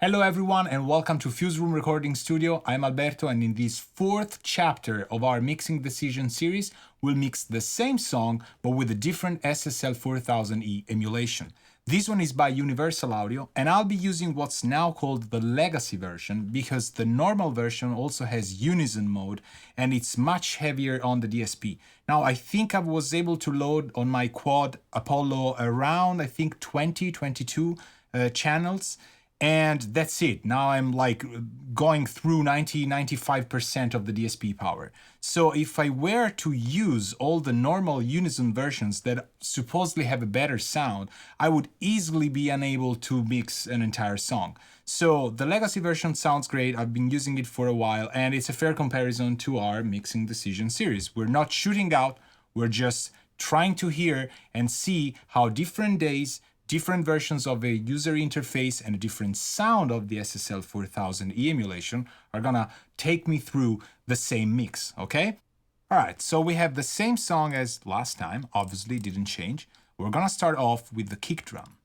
Hello everyone and welcome to Fuse Room Recording Studio. I'm Alberto and in this fourth chapter of our Mixing Decision series, we'll mix the same song but with a different SSL 4000E emulation. This one is by Universal Audio and I'll be using what's now called the legacy version because the normal version also has unison mode and it's much heavier on the DSP. Now I think I was able to load on my quad Apollo around 22 channels. And that's it. Now I'm like going through 95% of the DSP power. So if I were to use all the normal unison versions that supposedly have a better sound, I would easily be unable to mix an entire song. So the legacy version sounds great. I've been using it for a while and it's a fair comparison to our Mixing Decision series. We're not shooting out, we're just trying to hear and see how different days, different versions of a user interface and a different sound of the SSL 4000E emulation are gonna take me through the same mix, okay? All right, so we have the same song as last time, obviously didn't change. We're gonna start off with the kick drum.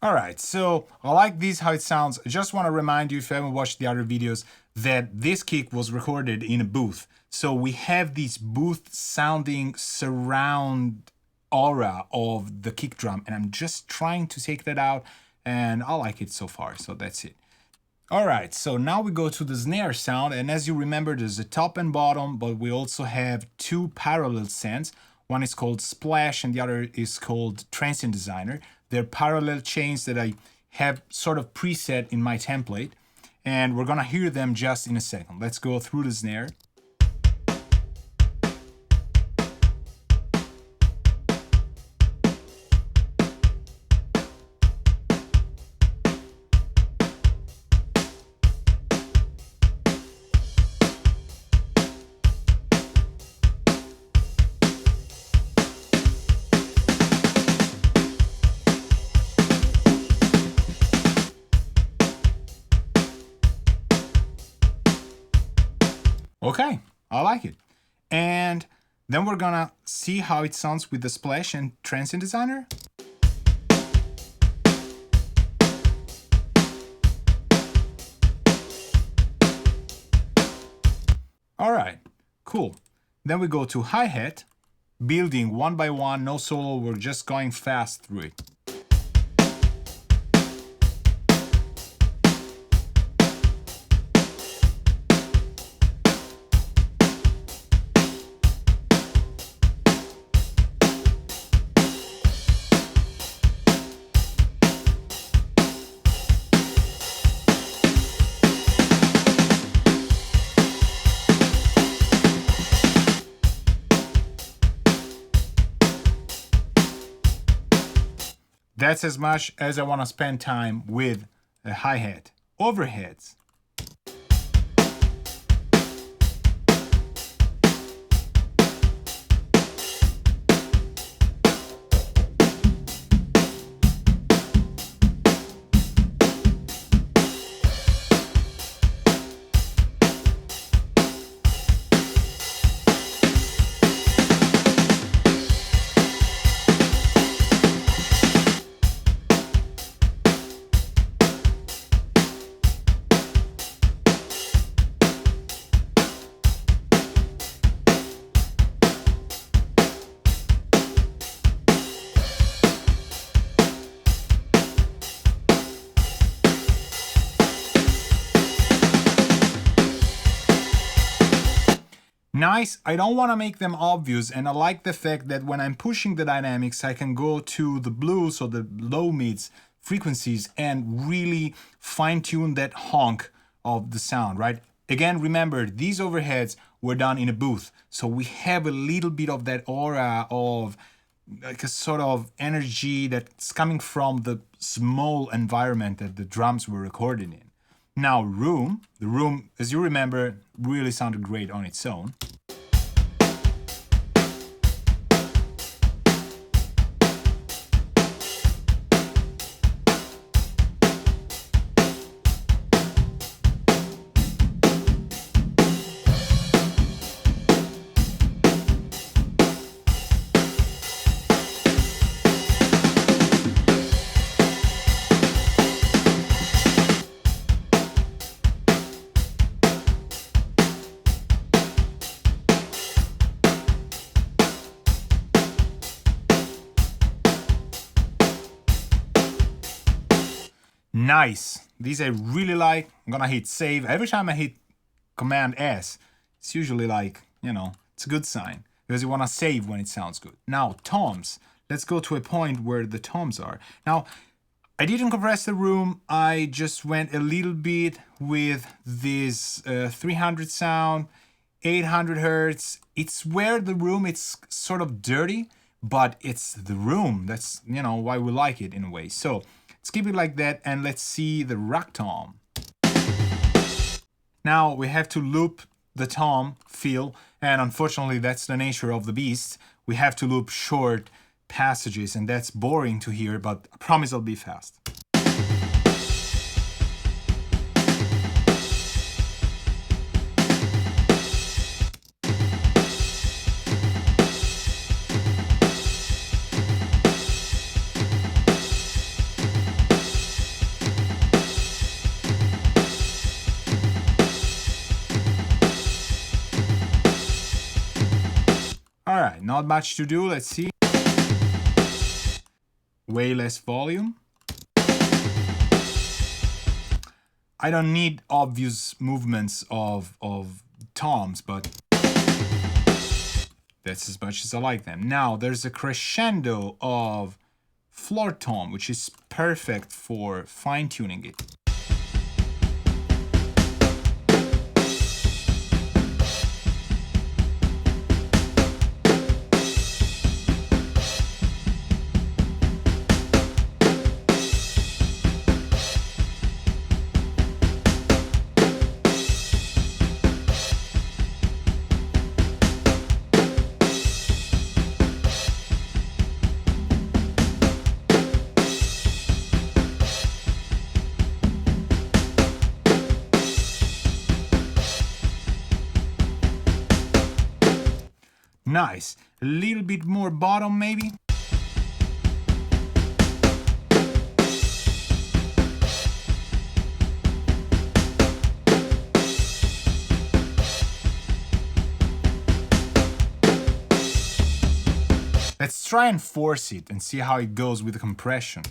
All right, so I like this, how it sounds. I just want to remind you, if you haven't watched the other videos, that this kick was recorded in a booth. So we have this booth sounding surround aura of the kick drum, and I'm just trying to take that out, and I like it so far, so that's it. All right, so now we go to the snare sound, and as you remember, there's a top and bottom, but we also have two parallel sends. One is called Splash and the other is called Transient Designer. They're parallel chains that I have sort of preset in my template, and we're gonna hear them just in a second. Let's go through the snare. Okay, I like it. And then we're gonna see how it sounds with the Splash and Transient Designer. All right, cool. Then we go to hi-hat, building one by one, no solo, we're just going fast through it. That's as much as I want to spend time with a hi-hat. Overheads. Nice. I don't want to make them obvious, and I like the fact that when I'm pushing the dynamics, I can go to the blues or the low mids frequencies and really fine tune that honk of the sound, right? Again, remember, these overheads were done in a booth, so we have a little bit of that aura of like a sort of energy that's coming from the small environment that the drums were recorded in. Now, the room, as you remember, really sounded great on its own. Nice. These I really like. I'm gonna hit save. Every time I hit Command S, it's usually like, it's a good sign because you wanna save when it sounds good. Now, toms. Let's go to a point where the toms are. Now, I didn't compress the room. I just went a little bit with this 300 sound, 800 hertz. It's where the room, it's sort of dirty, but it's the room. That's, why we like it in a way. So let's keep it like that, and let's see the rock tom. Now we have to loop the tom feel, and unfortunately that's the nature of the beast. We have to loop short passages, and that's boring to hear, but I promise I'll be fast. Alright, not much to do, let's see. Way less volume. I don't need obvious movements of toms, but that's as much as I like them. Now, there's a crescendo of floor tom, which is perfect for fine-tuning it. Nice. A little bit more bottom, maybe. Let's try and force it and see how it goes with the compression.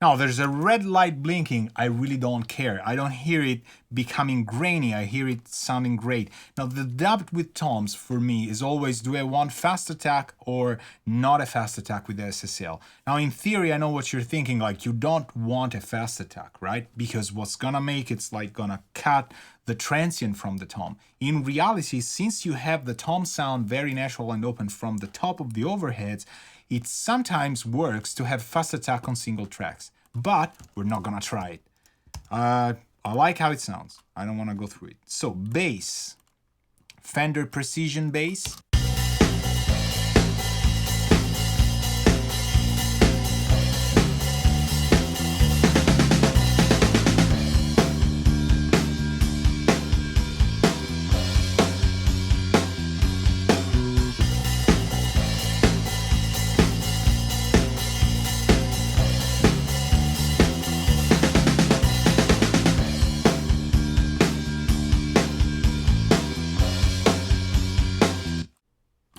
Now, there's a red light blinking. I really don't care. I don't hear it becoming grainy. I hear it sounding great. Now, the doubt with toms for me is always, do I want fast attack or not a fast attack with the SSL? Now, in theory, I know what you're thinking, like you don't want a fast attack, right? Because what's gonna make it's like gonna cut the transient from the tom. In reality, since you have the tom sound very natural and open from the top of the overheads, it sometimes works to have fast attack on single tracks, but we're not gonna try it. I like how it sounds. I don't wanna go through it. So bass, Fender Precision bass.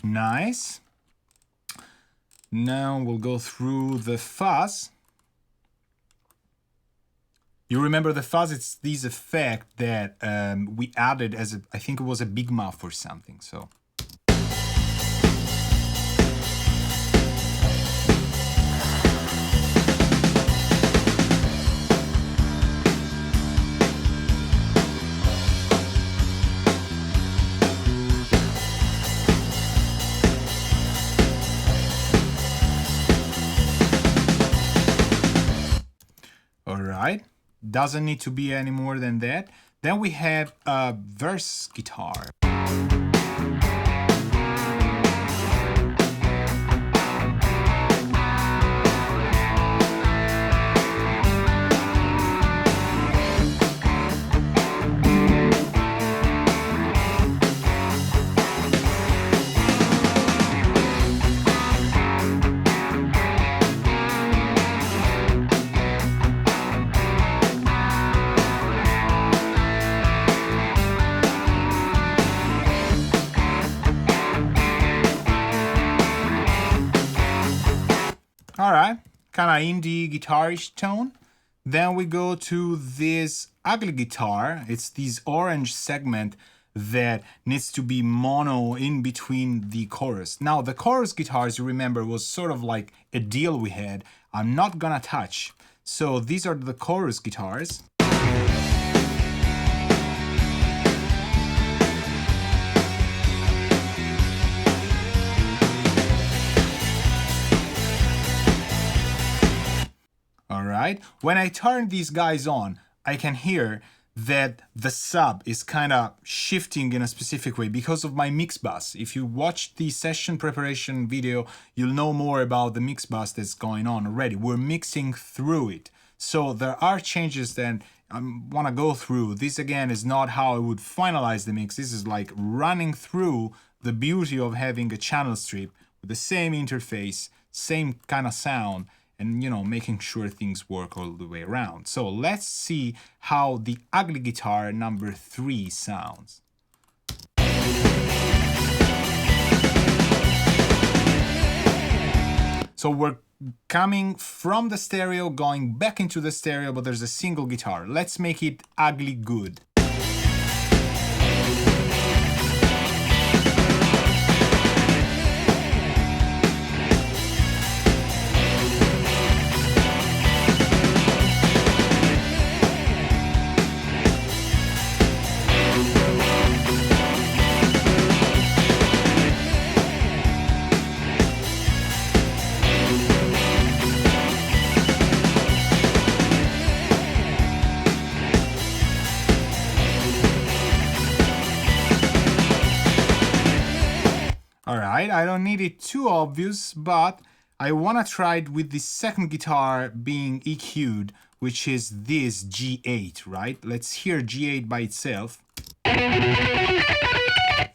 Nice. Now we'll go through the fuzz. You remember the fuzz? It's this effect that we added as I think it was a big muff or something. So. Alright, doesn't need to be any more than that. Then we have a verse guitar. Alright, kind of indie guitarish tone. Then we go to this ugly guitar. It's this orange segment that needs to be mono in between the chorus. Now, the chorus guitars, you remember, was sort of like a deal we had. I'm not gonna touch. So these are the chorus guitars. Alright, when I turn these guys on, I can hear that the sub is kind of shifting in a specific way because of my mix bus. If you watch the session preparation video, you'll know more about the mix bus that's going on already. We're mixing through it. So there are changes that I want to go through. This again is not how I would finalize the mix. This is like running through the beauty of having a channel strip with the same interface, same kind of sound, and, you know, making sure things work all the way around. So let's see how the ugly guitar number 3 sounds. So we're coming from the stereo, going back into the stereo, but there's a single guitar. Let's make it ugly good. Alright, I don't need it too obvious, but I want to try it with the second guitar being EQ'd, which is this G8, right? Let's hear G8 by itself.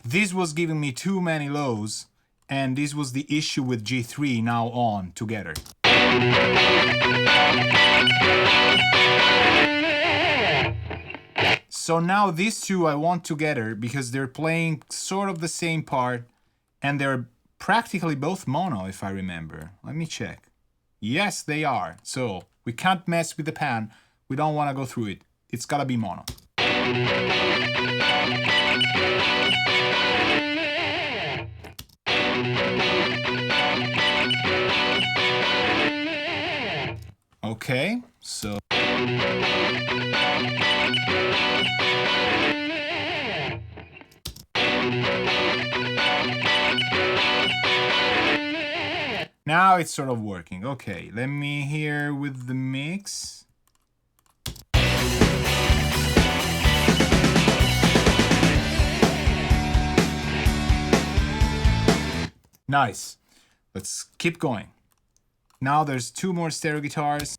This was giving me too many lows, and this was the issue with G3 now on together. So now these two I want together because they're playing sort of the same part, and they're practically both mono, if I remember. Let me check. Yes, they are. So we can't mess with the pan. We don't want to go through it. It's gotta be mono. Okay, so... Now it's sort of working. Okay, let me hear with the mix. Nice. Let's keep going. Now there's 2 more stereo guitars.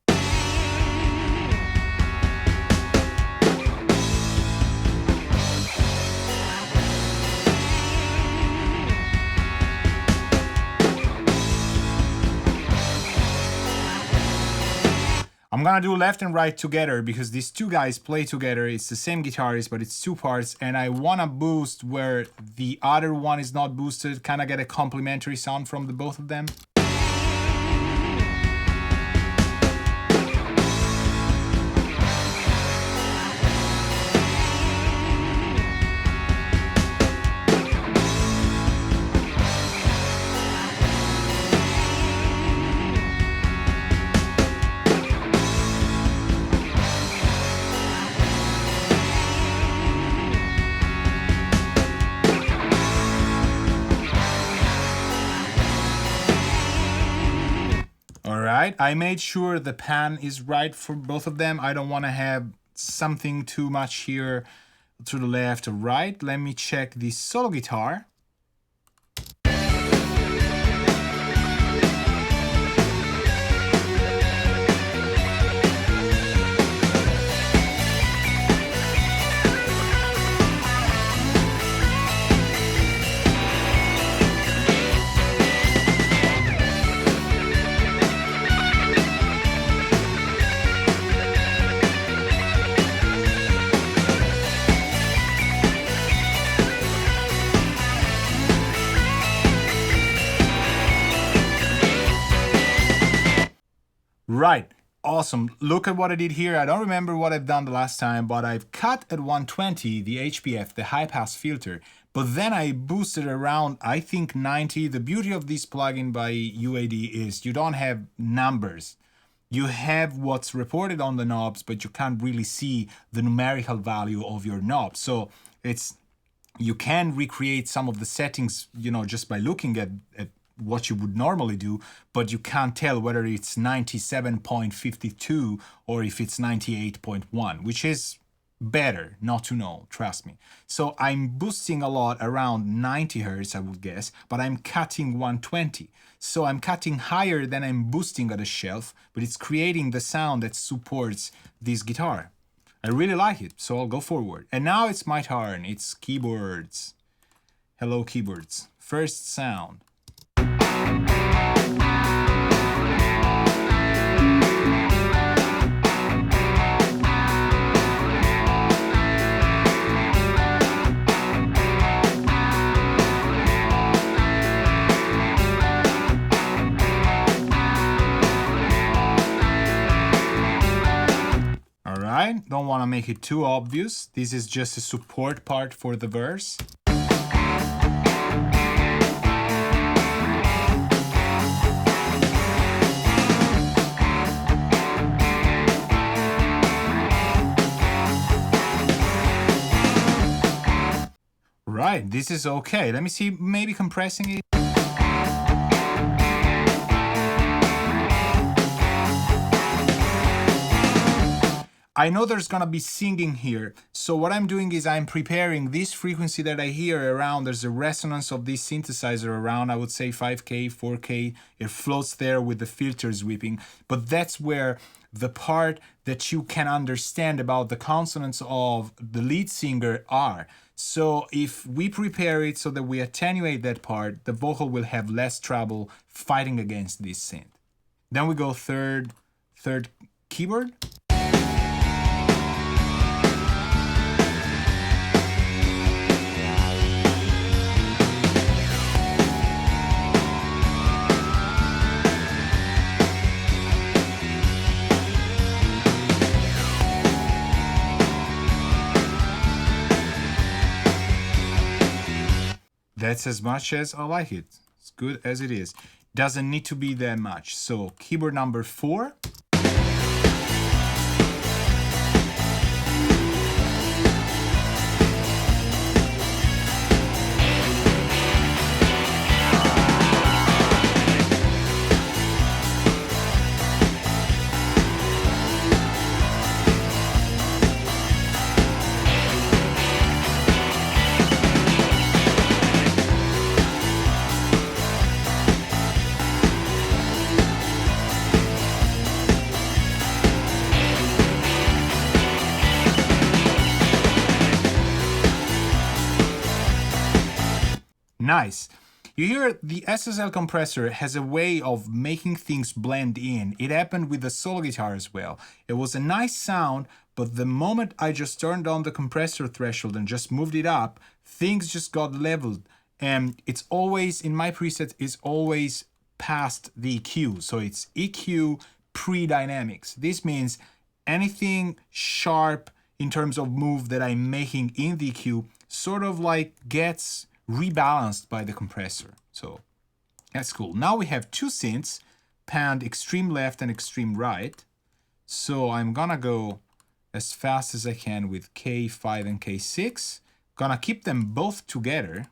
I'm gonna do left and right together because these 2 guys play together. It's the same guitarist, but it's 2 parts, and I wanna boost where the other one is not boosted, kinda get a complementary sound from the both of them. right, I made sure the pan is right for both of them. I don't want to have something too much here to the left or right. Let me check the solo guitar. Right, awesome. Look at what I did here. I don't remember what I've done the last time, but I've cut at 120 the HPF, the high pass filter, but then I boosted around, I think 90. The beauty of this plugin by UAD is you don't have numbers. You have what's reported on the knobs, but you can't really see the numerical value of your knob. So you can recreate some of the settings, just by looking at what you would normally do, but you can't tell whether it's 97.52 or if it's 98.1, which is better not to know, trust me. So I'm boosting a lot around 90 Hertz, I would guess, but I'm cutting 120. So I'm cutting higher than I'm boosting at a shelf, but it's creating the sound that supports this guitar. I really like it, so I'll go forward. And now it's my turn, it's keyboards. Hello keyboards. First sound. Alright, don't want to make it too obvious. This is just a support part for the verse. Right, this is okay. Let me see, maybe compressing it. I know there's gonna be singing here, so what I'm doing is I'm preparing this frequency that I hear around. There's a resonance of this synthesizer around, I would say 5K, 4K. It floats there with the filters whipping, but that's where the part that you can understand about the consonants of the lead singer are. So if we prepare it so that we attenuate that part, the vocal will have less trouble fighting against this synth. Then we go third keyboard. That's as much as I like it. It's good as it is. Doesn't need to be that much. So keyboard number 4. Nice. You hear the SSL compressor has a way of making things blend in. It happened with the solo guitar as well. It was a nice sound, but the moment I just turned on the compressor threshold and just moved it up, things just got leveled. And it's always, in my preset, is always past the EQ. So it's EQ pre-dynamics. This means anything sharp in terms of move that I'm making in the EQ sort of like gets rebalanced by the compressor. So that's cool. Now we have two synths panned extreme left and extreme right. So I'm gonna go as fast as I can with K5 and K6. Gonna keep them both together.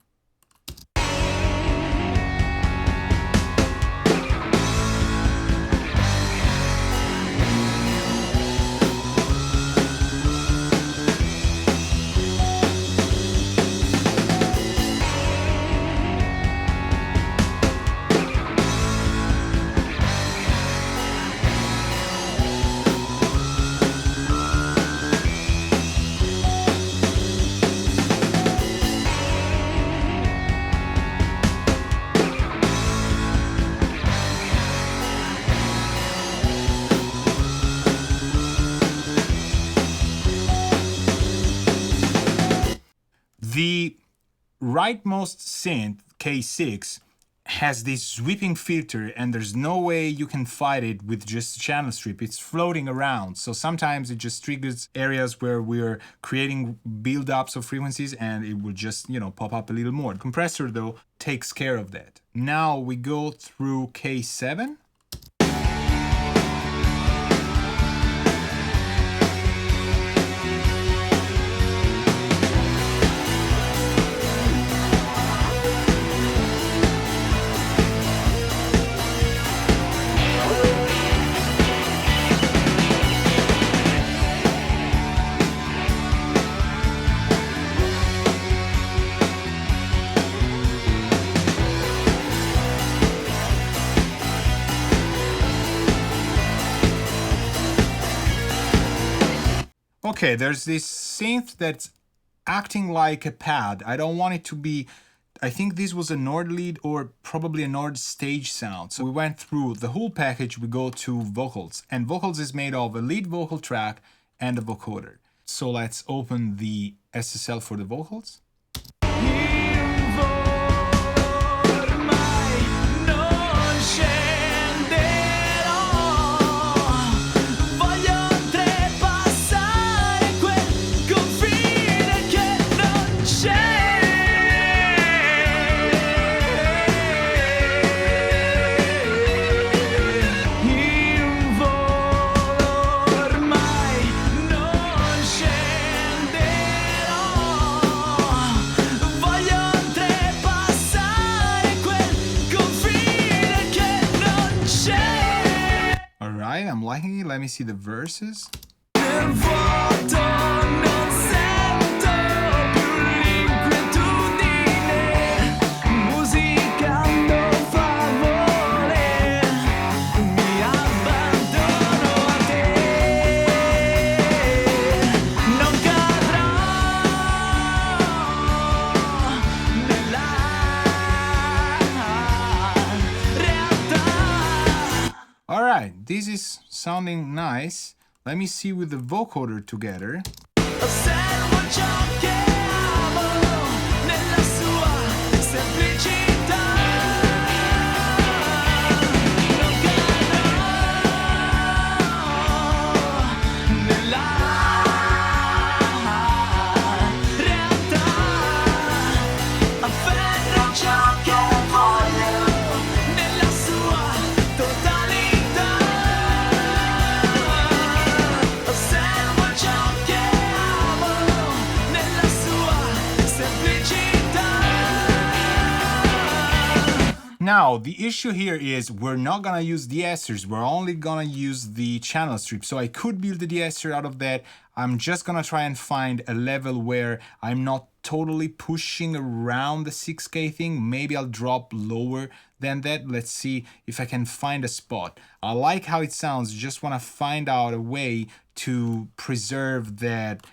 The rightmost synth, K6, has this sweeping filter, and there's no way you can fight it with just a channel strip. It's floating around, so sometimes it just triggers areas where we're creating build-ups of frequencies, and it will just, you know, pop up a little more. The compressor, though, takes care of that. Now we go through K7. Okay, there's this synth that's acting like a pad. I don't want it to be, I think this was a Nord lead or probably a Nord stage sound. So we went through the whole package, we go to vocals. And vocals is made of a lead vocal track and a vocoder. So let's open the SSL for the vocals. I'm liking it. Let me see the verses. Alright, this is sounding nice. Let me see with the vocoder together. Now, the issue here is we're not gonna use de-essers, we're only gonna use the channel strip. So I could build the de-esser out of that. I'm just gonna try and find a level where I'm not totally pushing around the 6K thing. Maybe I'll drop lower than that. Let's see if I can find a spot. I like how it sounds, just wanna find out a way to preserve that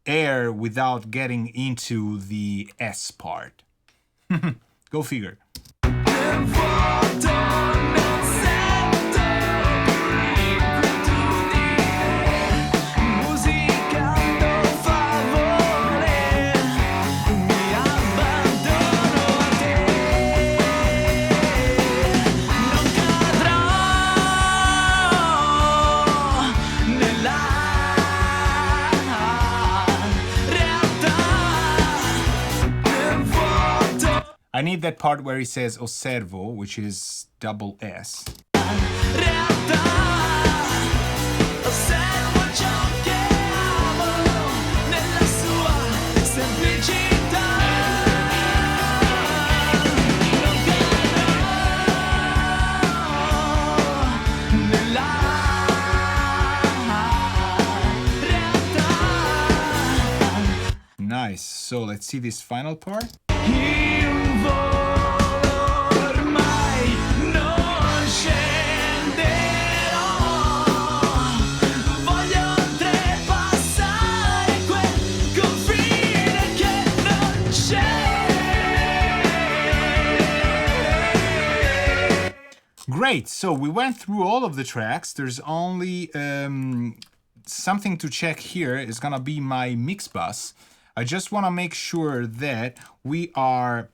air without getting into the S part. Go figure. I need that part where he says osservo, which is double S. Nice. So let's see this final part. Great, so we went through all of the tracks. There's only something to check here. Is gonna be my mix bus. I just want to make sure that we are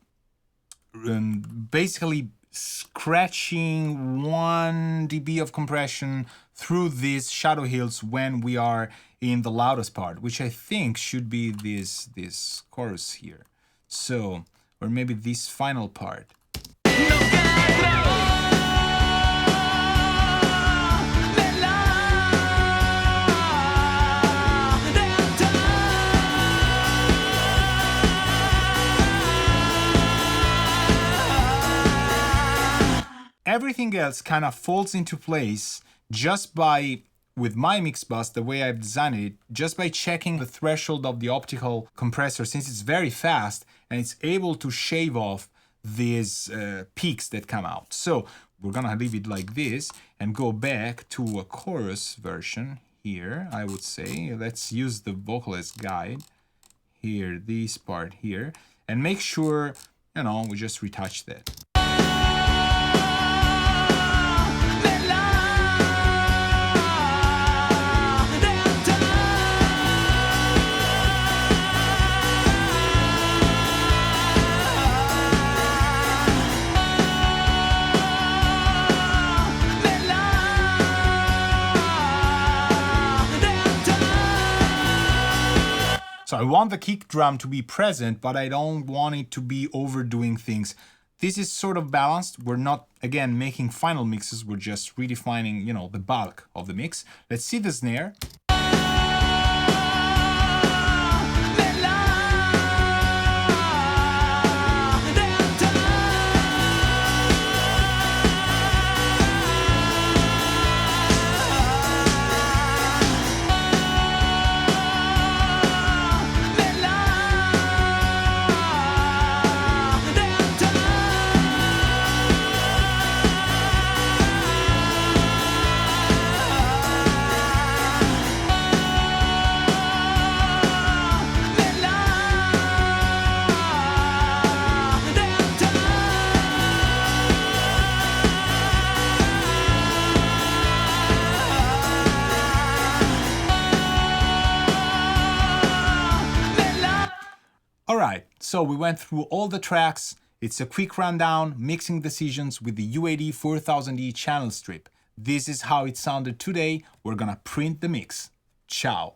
basically scratching 1 dB of compression through these shadow hills when we are in the loudest part, which I think should be this chorus here. So, or maybe this final part. Everything else kind of falls into place just by, with my mix bus, the way I've designed it, just by checking the threshold of the optical compressor, since it's very fast and it's able to shave off these peaks that come out. So we're gonna leave it like this and go back to a chorus version here. I would say let's use the vocalist guide here, this part here, and make sure, you know, we just retouch that. So I want the kick drum to be present, but I don't want it to be overdoing things. This is sort of balanced. We're not, again, making final mixes. We're just redefining, you know, the bulk of the mix. Let's see the snare. Alright, so we went through all the tracks. It's a quick rundown, mixing decisions with the UAD 4000E channel strip. This is how it sounded today. We're gonna print the mix. Ciao.